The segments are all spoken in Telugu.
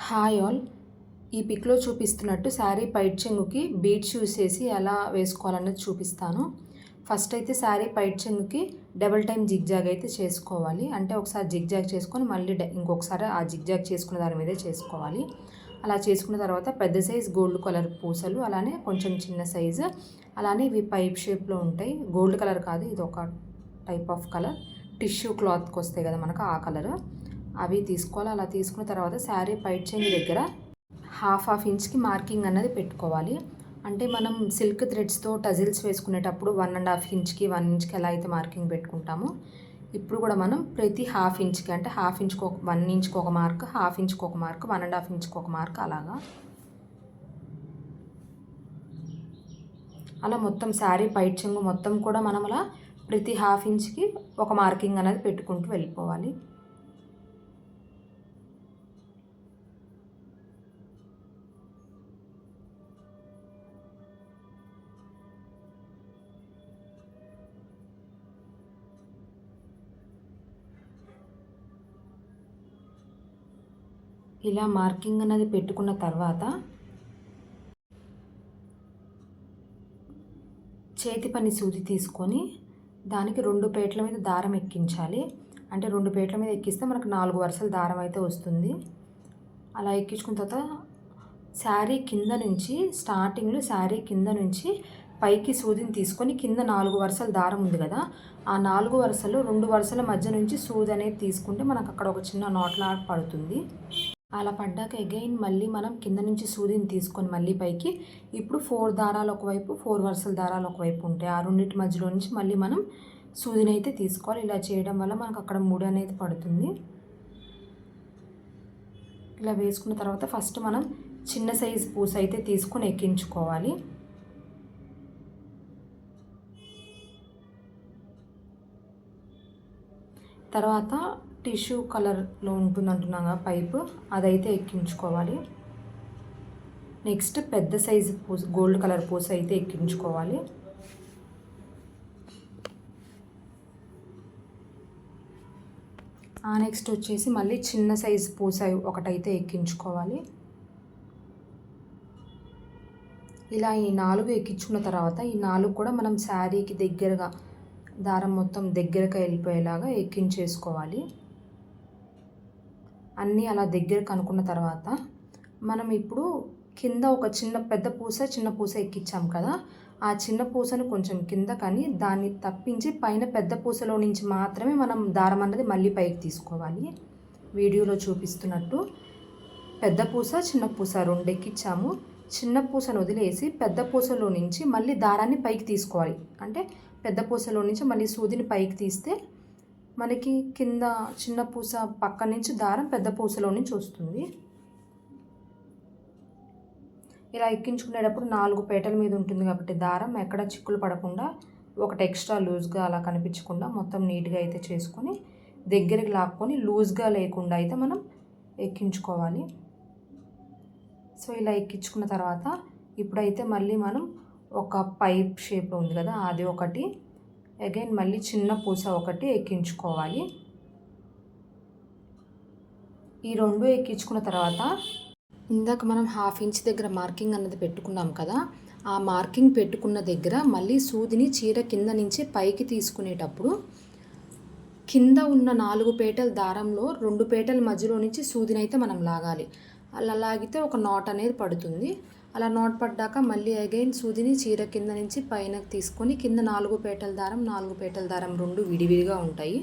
Hi all. ఈ పిక్లో చూపిస్తున్నట్టు శారీ పైట్ చెంగుకి బీడ్స్ యూస్ చేసి ఎలా వేసుకోవాలన్నది చూపిస్తాను. ఫస్ట్ అయితే శారీ పైట్ చెంగుకి డబుల్ టైమ్ జిగ్జాగ్ అయితే చేసుకోవాలి. అంటే ఒకసారి జిగ్జాగ్ చేసుకొని మళ్ళీ ఇంకొకసారి ఆ జిగ్జాగ్ చేసుకున్న దాని మీదే చేసుకోవాలి. అలా చేసుకున్న తర్వాత పెద్ద సైజ్ గోల్డ్ కలర్ పూసలు, అలానే కొంచెం చిన్న సైజు, అలానే ఇవి పైప్ షేప్లో ఉంటాయి. గోల్డ్ కలర్ కాదు, ఇది ఒక టైప్ ఆఫ్ కలర్, టిష్యూ క్లాత్కి వస్తాయి కదా మనకు ఆ కలరు. అవి తీసుకోవాలి. అలా తీసుకున్న తర్వాత శారీ పైట్ చెంగు దగ్గర హాఫ్ ఇంచ్కి మార్కింగ్ అన్నది పెట్టుకోవాలి. అంటే మనం సిల్క్ థ్రెడ్స్తో టజిల్స్ వేసుకునేటప్పుడు 1.5 ఇంచ్కి 1 ఇంచ్కి ఎలా అయితే మార్కింగ్ పెట్టుకుంటామో, ఇప్పుడు కూడా మనం ప్రతి హాఫ్ ఇంచ్కి, అంటే హాఫ్ ఇంచ్కి 1 ఇంచ్కి ఒక మార్క్, హాఫ్ ఇంచ్కి ఒక మార్క్, 1.5 ఇంచ్కి ఒక మార్క్, అలా మొత్తం శారీ పైట్ చెంగు మొత్తం కూడా మనం అలా ప్రతి హాఫ్ ఇంచ్కి ఒక మార్కింగ్ అనేది పెట్టుకుంటూ వెళ్ళిపోవాలి. ఇలా మార్కింగ్ అనేది పెట్టుకున్న తర్వాత చేతి పని సూది తీసుకొని దానికి 2 పేట్ల మీద దారం ఎక్కించాలి. అంటే 2 పేట్ల మీద ఎక్కిస్తే మనకు 4 వరుసల దారం అయితే వస్తుంది. అలా ఎక్కించుకున్న తర్వాత శారీ కింద నుంచి స్టార్టింగ్లో శారీ కింద నుంచి పైకి సూదిని తీసుకొని కింద 4 వరుసల దారం ఉంది కదా, ఆ 4 వరుసలు 2 వరుసల మధ్య నుంచి సూది అనేది తీసుకుంటే మనకు అక్కడ ఒక చిన్న నాట్లా పడుతుంది. అలా పడ్డాక అగైన్ మళ్ళీ మనం కింద నుంచి సూదిని తీసుకొని మళ్ళీ పైకి, ఇప్పుడు 4 దారాలు ఒకవైపు, 4 వరుసల దారాలు ఒకవైపు ఉంటాయి. ఆ రెండింటి మధ్యలో నుంచి మళ్ళీ మనం సూదిని అయితే తీసుకోవాలి. ఇలా చేయడం వల్ల మనకు అక్కడ ముడి అనేది పడుతుంది. ఇలా వేసుకున్న తర్వాత ఫస్ట్ మనం చిన్న సైజు పూస అయితే తీసుకొని ఎక్కించుకోవాలి. తర్వాత టిష్యూ కలర్లో ఉంటుంది అంటున్నాగా పైపు, అదైతే ఎక్కించుకోవాలి. నెక్స్ట్ పెద్ద సైజు పూస, గోల్డ్ కలర్ పూస అయితే ఎక్కించుకోవాలి. నెక్స్ట్ వచ్చేసి మళ్ళీ చిన్న సైజు పూస ఒకటైతే ఎక్కించుకోవాలి. ఇలా ఈ 4 ఎక్కించుకున్న తర్వాత ఈ 4 కూడా మనం శారీకి దగ్గరగా దారం మొత్తం దగ్గరకు వెళ్ళిపోయేలాగా ఎక్కించేసుకోవాలి. అన్నీ అలా దగ్గరకు అనుకున్న తర్వాత మనం ఇప్పుడు కింద ఒక చిన్న పూస ఎక్కించాం కదా, ఆ చిన్న పూసను కొంచెం కింద కానీ దాన్ని తప్పించి పైన పెద్ద పూసలో నుంచి మాత్రమే మనం దారం అన్నది మళ్ళీ పైకి తీసుకోవాలి. వీడియోలో చూపిస్తున్నట్టు పెద్ద పూస చిన్న పూస 2 ఎక్కించాము. చిన్న పూసను వదిలేసి పెద్ద పూసలో నుంచి మళ్ళీ దారాన్ని పైకి తీసుకోవాలి. అంటే పెద్ద పూసలో నుంచి మళ్ళీ సూదిని పైకి తీస్తే మనకి కింద చిన్న పూస పక్క నుంచి దారం పెద్ద పూసలో నుంచి వస్తుంది. ఇలా ఎక్కించుకునేటప్పుడు 4 పేటల మీద ఉంటుంది కాబట్టి దారం ఎక్కడ చిక్కులు పడకుండా, ఒకటి ఎక్స్ట్రా లూజ్గా అలా కనిపించకుండా మొత్తం నీట్గా అయితే చేసుకొని దగ్గరికి లాక్కొని లూజ్గా లేకుండా అయితే మనం ఎక్కించుకోవాలి. సో ఇలా ఎక్కించుకున్న తర్వాత ఇప్పుడైతే మళ్ళీ మనం ఒక పైప్ షేప్ ఉంది కదా, అది ఒకటి, అగైన్ మళ్ళీ చిన్న పూస ఒకటి ఎక్కించుకోవాలి. ఈ 2 ఎక్కించుకున్న తర్వాత ఇందాక మనం హాఫ్ ఇంచ్ దగ్గర మార్కింగ్ అన్నది పెట్టుకున్నాం కదా, ఆ మార్కింగ్ పెట్టుకున్న దగ్గర మళ్ళీ సూదిని చీర కింద నుంచి పైకి తీసుకునేటప్పుడు కింద ఉన్న 4 పేటల దారంలో 2 పేటల మధ్యలో నుంచి సూదిని అయితే మనం లాగాలి. అలా లాగితే ఒక నాట్ అనేది పడుతుంది. అలా నాట్ పడ్డాక మళ్ళీ అగైన్ సూదిని చీర కింద నుంచి పైనకి తీసుకొని కింద 4 పేటల దారం 2 విడివిడిగా ఉంటాయి.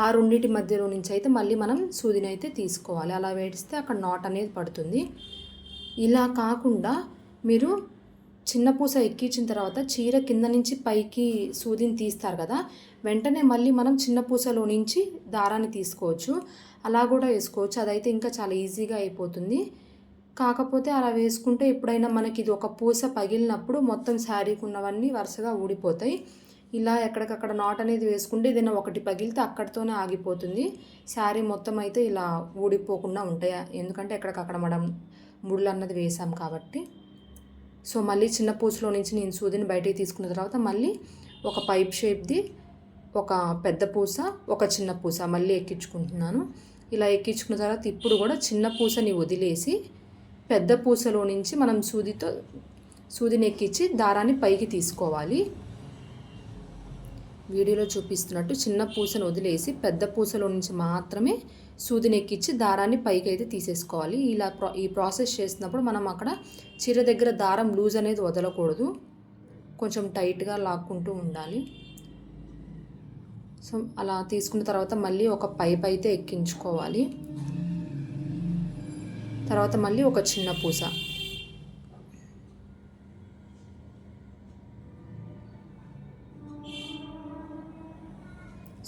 ఆ రెండింటి మధ్యలో నుంచి అయితే మళ్ళీ మనం సూదిని అయితే తీసుకోవాలి. అలా వేడిస్తే అక్కడ నాట్ అనేది పడుతుంది. ఇలా కాకుండా మీరు చిన్న పూస ఎక్కించిన తర్వాత చీర కింద నుంచి పైకి సూదిని తీస్తారు కదా, వెంటనే మళ్ళీ మనం చిన్న పూసలో నుంచి దారాన్ని తీసుకోవచ్చు. అలా కూడా వేసుకోవచ్చు. అదైతే ఇంకా చాలా ఈజీగా అయిపోతుంది. కాకపోతే అలా వేసుకుంటే ఎప్పుడైనా మనకి ఇది ఒక పూస పగిలినప్పుడు మొత్తం శారీకి ఉన్నవన్నీ వరుసగా ఊడిపోతాయి. ఇలా ఎక్కడికక్కడ నాట్ అనేది వేసుకుంటే ఏదైనా ఒకటి పగిలితే అక్కడితోనే ఆగిపోతుంది. శారీ మొత్తం అయితే ఇలా ఊడిపోకుండా ఉంటాయి, ఎందుకంటే ఎక్కడికక్కడ మనం ముళ్ళు అన్నది వేసాం కాబట్టి. సో మళ్ళీ చిన్న పూసలో నుంచి నేను సూదిని బయటికి తీసుకున్న తర్వాత మళ్ళీ ఒక పైప్ షేప్ది ఒక పెద్ద పూస, ఒక చిన్న పూస మళ్ళీ ఎక్కించుకుంటున్నాను. ఇలా ఎక్కించుకున్న తర్వాత ఇప్పుడు కూడా చిన్న పూసని వదిలేసి పెద్ద పూసలో నుంచి మనం సూదిని ఎక్కించి దారాన్ని పైకి తీసుకోవాలి. వీడియోలో చూపిస్తున్నట్టు చిన్న పూసను వదిలేసి పెద్ద పూసలో నుంచి మాత్రమే సూదిని ఎక్కించి దారాన్ని పైకి అయితే తీసేసుకోవాలి. ఈ ప్రాసెస్ చేసినప్పుడు మనం అక్కడ చీర దగ్గర దారం లూజ్ అనేది వదలకూడదు, కొంచెం టైట్గా లాక్కుంటూ ఉండాలి. సో అలా తీసుకున్న తర్వాత మళ్ళీ ఒక పైప్ అయితే ఎక్కించుకోవాలి. తర్వాత మళ్ళీ ఒక చిన్న పూస,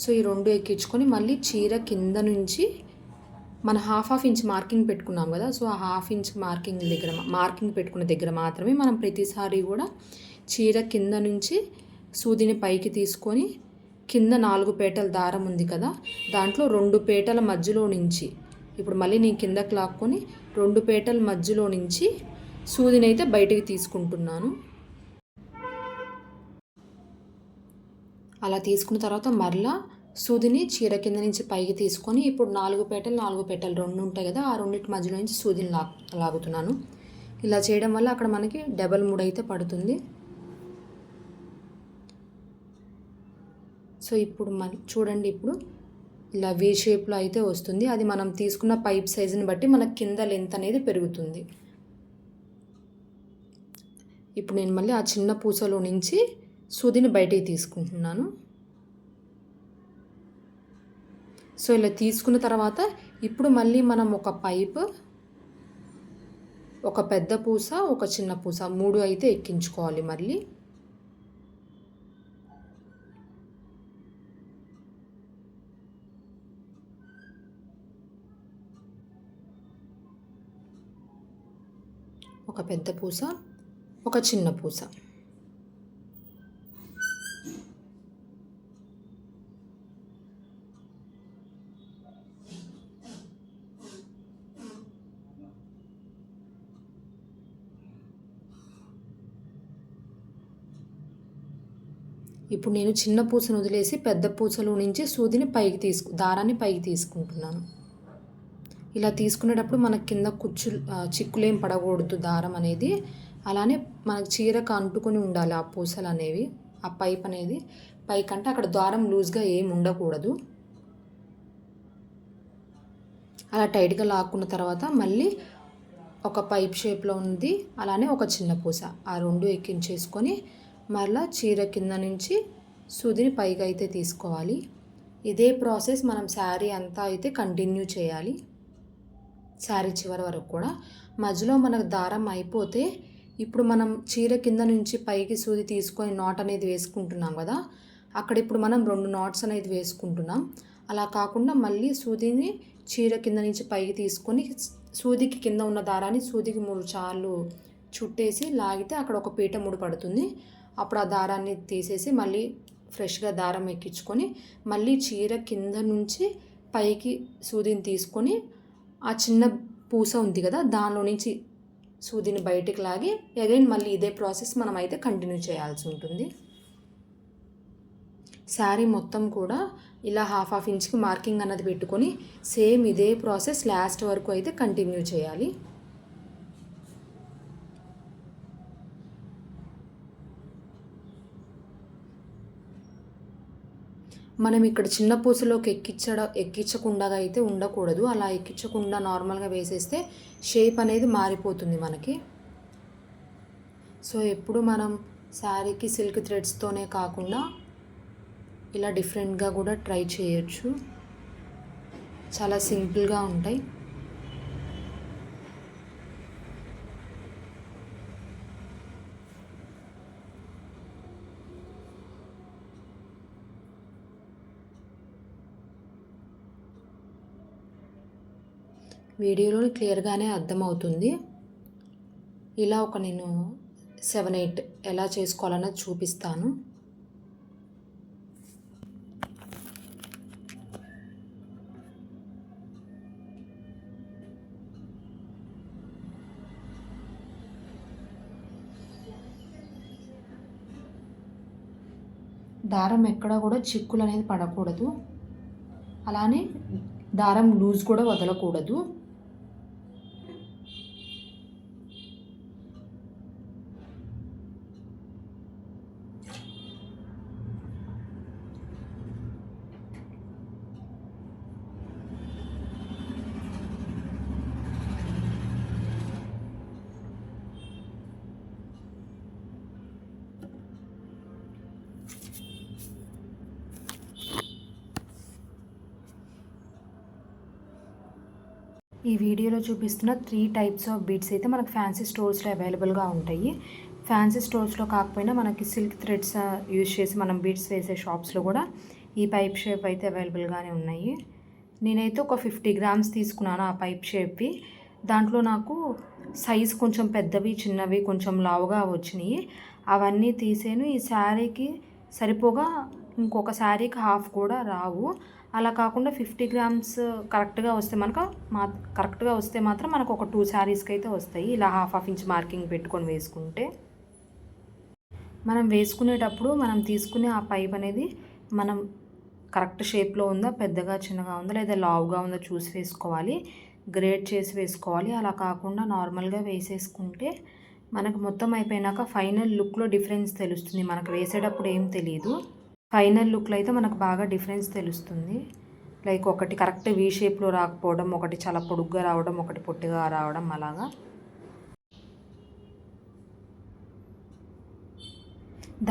సో ఈ రెండు ఎక్కించుకొని మళ్ళీ చీర కింద నుంచి మన హాఫ్ ఇంచ్ మార్కింగ్ పెట్టుకున్నాం కదా, సో ఆ హాఫ్ ఇంచ్ మార్కింగ్ పెట్టుకున్న దగ్గర మాత్రమే మనం ప్రతిసారి కూడా చీర కింద నుంచి సూదిని పైకి తీసుకొని కింద 4 పేటల దారం ఉంది కదా, దాంట్లో 2 పేటల మధ్యలో నుంచి ఇప్పుడు మళ్ళీ నేను కిందకి లాక్కొని 2 పేటల మధ్యలో నుంచి సూదిని అయితే బయటికి తీసుకుంటున్నాను. అలా తీసుకున్న తర్వాత మరలా సూదిని చీర కింద నుంచి పైకి తీసుకొని ఇప్పుడు 4 పేటలు 2 ఉంటాయి కదా, ఆ రెండింటి మధ్యలో నుంచి సూదిని లాగుతున్నాను. ఇలా చేయడం వల్ల అక్కడ మనకి డబల్ ముడి అయితే పడుతుంది. సో ఇప్పుడు చూడండి, ఇప్పుడు ఇలా వీ షేప్లో అయితే వస్తుంది. అది మనం తీసుకున్న పైప్ సైజుని బట్టి మనకి కింద లెంత్ అనేది పెరుగుతుంది. ఇప్పుడు నేను మళ్ళీ ఆ చిన్న పూసలో నుంచి సూదిని బయటికి తీసుకుంటున్నాను. సో ఇలా తీసుకున్న తర్వాత ఇప్పుడు మళ్ళీ మనం ఒక పైప్, ఒక పెద్ద పూస, ఒక చిన్న పూస 3 అయితే ఎక్కించుకోవాలి. మళ్ళీ ఒక పెద్ద పూస, ఒక చిన్న పూస. ఇప్పుడు నేను చిన్న పూసను వదిలేసి పెద్ద పూసలో నుంచి సూదిని దారాన్ని పైకి తీసుకుంటున్నాను. ఇలా తీసుకునేటప్పుడు మనకి కింద చిక్కులేం పడకూడదు దారం అనేది. అలానే మనకు చీరకు అంటుకొని ఉండాలి ఆ పూసలు అనేవి, ఆ పైప్ అనేది పైకంటే అక్కడ దారం లూజ్గా ఏమి ఉండకూడదు. అలా టైట్గా లాక్కున్న తర్వాత మళ్ళీ ఒక పైప్ షేప్లో ఉంది, అలానే ఒక చిన్న పూస, ఆ 2 ఎక్కించేసుకొని మరలా చీర కింద నుంచి సూదిని పైకి అయితే తీసుకోవాలి. ఇదే ప్రాసెస్ మనం శారీ అంతా అయితే కంటిన్యూ చేయాలి, శారీ చివరి వరకు కూడా. మధ్యలో మనకు దారం అయిపోతే ఇప్పుడు మనం చీర కింద నుంచి పైకి సూది తీసుకొని నాట్ అనేది వేసుకుంటున్నాం కదా, అక్కడ ఇప్పుడు మనం 2 నాట్స్ అనేది వేసుకుంటున్నాం. అలా కాకుండా మళ్ళీ సూదిని చీర కింద నుంచి పైకి తీసుకొని సూదికి కింద ఉన్న దారాన్ని సూదికి 3 సార్లు చుట్టేసి లాగితే అక్కడ ఒక పీట ముడి పడుతుంది. అప్పుడు ఆ దారాన్ని తీసేసి మళ్ళీ ఫ్రెష్గా దారం ఎక్కించుకొని మళ్ళీ చీర కింద నుంచి పైకి సూదిని తీసుకొని ఆ చిన్న పూస ఉంది కదా, దానిలో నుంచి సూదిని బయటికి లాగి అగైన్ మళ్ళీ ఇదే ప్రాసెస్ మనం అయితే కంటిన్యూ చేయాల్సి ఉంటుంది. శారీ మొత్తం కూడా ఇలా హాఫ్ ఇంచ్కి మార్కింగ్ అన్నది పెట్టుకొని సేమ్ ఇదే ప్రాసెస్ లాస్ట్ వరకు అయితే కంటిన్యూ చేయాలి. మనం ఇక్కడ చిన్న పూసలోకి ఎక్కించకుండా అయితే ఉండకూడదు. అలా ఎక్కించకుండా నార్మల్గా వేసేస్తే షేప్ అనేది మారిపోతుంది మనకి. సో ఎప్పుడు మనం శారీకి సిల్క్ థ్రెడ్స్తోనే కాకుండా ఇలా డిఫరెంట్గా కూడా ట్రై చేయొచ్చు, చాలా సింపుల్గా ఉంటాయి. వీడియోలో క్లియర్గానే అర్థమవుతుంది. ఇలా నేను 7-8 ఎలా చేసుకోవాలన్నది చూపిస్తాను. దారం ఎక్కడ కూడా చిక్కులు అనేది పడకూడదు. అలానే దారం లూజ్ కూడా వదలకూడదు. ఈ వీడియోలో చూపిస్తున్న 3 టైప్స్ ఆఫ్ బీడ్స్ అయితే మనకు ఫ్యాన్సీ స్టోర్స్లో అవైలబుల్గా ఉంటాయి. ఫ్యాన్సీ స్టోర్స్లో కాకపోయినా మనకి సిల్క్ థ్రెడ్స్ యూజ్ చేసి మనం బీడ్స్ వేసే షాప్స్లో కూడా ఈ పైప్ షేప్ అయితే అవైలబుల్గానే ఉన్నాయి. నేనైతే ఒక 50 గ్రామ్స్ తీసుకున్నాను ఆ పైప్ షేప్వి. దాంట్లో నాకు సైజ్ కొంచెం పెద్దవి, చిన్నవి, కొంచెం లావుగా వచ్చినాయి. అవన్నీ తీసాను. ఈ శారీకి సరిపోగా ఇంకొక శారీకి హాఫ్ కూడా రావు. అలా కాకుండా 50 గ్రామ్స్ కరెక్ట్గా వస్తే మాత్రం మనకు ఒక 2 శారీస్కి అయితే వస్తాయి. ఇలా హాఫ్ ఇంచ్ మార్కింగ్ పెట్టుకొని వేసుకుంటే మనం వేసుకునేటప్పుడు మనం తీసుకునే ఆ పైప్ అనేది మనం కరెక్ట్ షేప్లో ఉందా, పెద్దగా చిన్నగా ఉందా, లేదా లావుగా ఉందా చూసి వేసుకోవాలి. గ్రేడ్ చేసి వేసుకోవాలి. అలా కాకుండా నార్మల్గా వేసేసుకుంటే మనకు మొత్తం అయిపోయినాక ఫైనల్ లుక్లో డిఫరెన్స్ తెలుస్తుంది. మనకు వేసేటప్పుడు ఏం తెలియదు. ఫైనల్ లుక్లో అయితే మనకు బాగా డిఫరెన్స్ తెలుస్తుంది. లైక్ ఒకటి కరెక్ట్ వీ షేప్లో రాకపోవడం, ఒకటి చాలా పొడుగ్గా రావడం, ఒకటి పొట్టిగా రావడం అలాగా.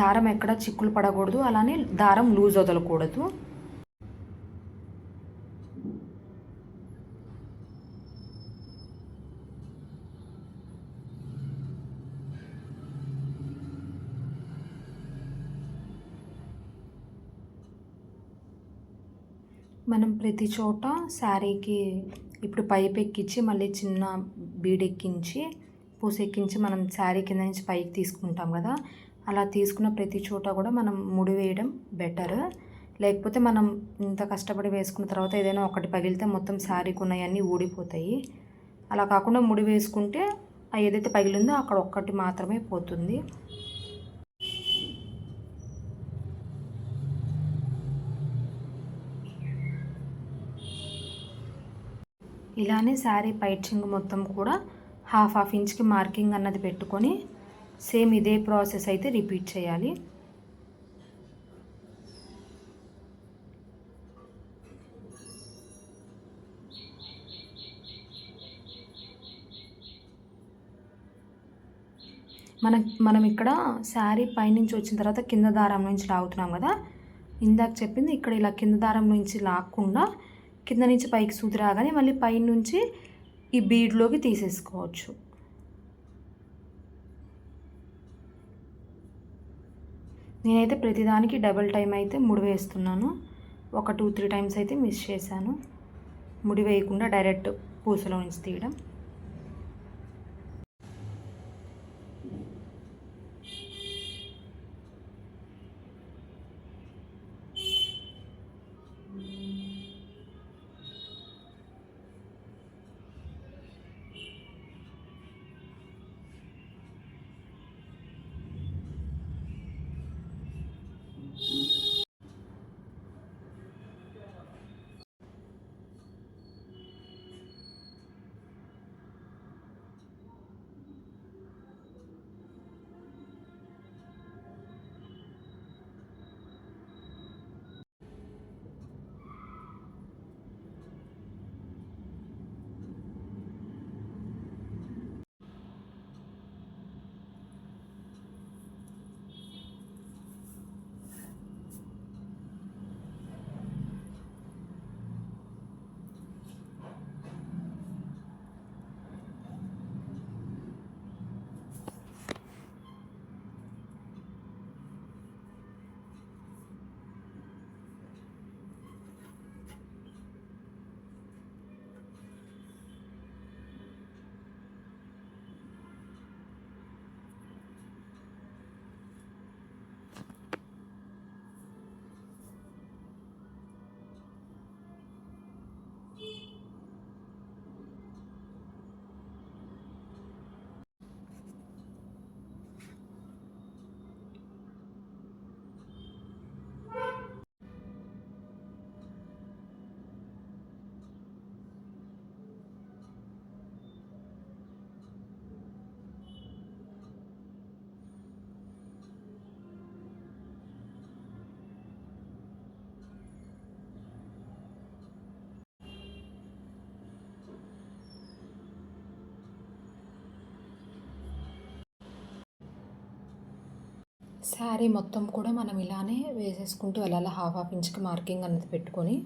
దారం ఎక్కడ చిక్కులు పడకూడదు, అలానే దారం లూజ్ వదలకూడదు. మనం ప్రతి చోట శారీకి ఇప్పుడు పైప్ ఎక్కించి మళ్ళీ చిన్న బీడ్ ఎక్కించి పూసెక్కించి మనం శారీ కింద నుంచి పైకి తీసుకుంటాం కదా, అలా తీసుకున్న ప్రతి చోట కూడా మనం ముడి వేయడం బెటర్. లేకపోతే మనం ఇంత కష్టపడి వేసుకున్న తర్వాత ఏదైనా ఒకటి పగిలితే మొత్తం శారీకి ఉన్నాయన్నీ ఊడిపోతాయి. అలా కాకుండా ముడి వేసుకుంటే ఏదైతే పగిలిందో అక్కడ ఒక్కటి మాత్రమే పోతుంది. ఇలానే శారీ పైచింగ్ మొత్తం కూడా హాఫ్ ఇంచ్కి మార్కింగ్ అన్నది పెట్టుకొని సేమ్ ఇదే ప్రాసెస్ అయితే రిపీట్ చేయాలి. మనం ఇక్కడ శారీ పైనుంచి వచ్చిన తర్వాత కింద దారం నుంచి లాగుతున్నాం కదా, ఇందాక చెప్పింది ఇక్కడ ఇలా కింద దారం నుంచి లాక్కుండా కింద నుంచి పైకి సూది రాగానే మళ్ళీ పైనుంచి ఈ బీడ్లోకి తీసేసుకోవచ్చు. నేనైతే ప్రతిదానికి డబుల్ టైం అయితే ముడి వేస్తున్నాను. ఒక 2-3 టైమ్స్ అయితే మిస్ చేశాను. ముడి వేయకుండా డైరెక్ట్ పూసలో నుంచి తీయడం. శారీ మొత్తం కూడా మనం ఇలానే వేసేసుకుంటూ వెళ్ళాలి, హాఫ్ హాఫ్ ఇంచ్కి మార్కింగ్ అనేది పెట్టుకొని.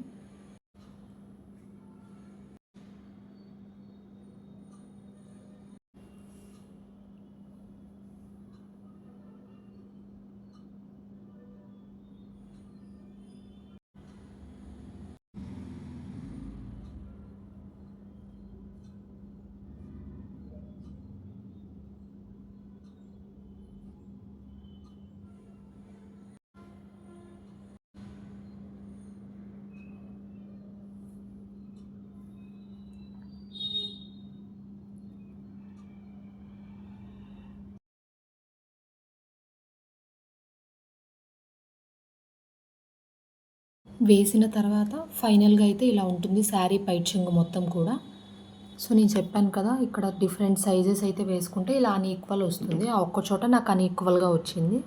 వేసిన తర్వాత ఫైనల్గా అయితే ఇలా ఉంటుంది శారీ పైచింగ్ మొత్తం కూడా. సో నేను చెప్పాను కదా, ఇక్కడ డిఫరెంట్ సైజెస్ అయితే వేసుకుంటే ఇలా అన్ఈక్వల్ వస్తుంది. ఆ ఒక్క చోట నాకు అన్ఈక్వల్గా వచ్చింది.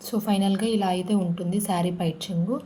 సో ఫైనల్గా ఇలా అయితే ఉంటుంది శారీ పైచింగు.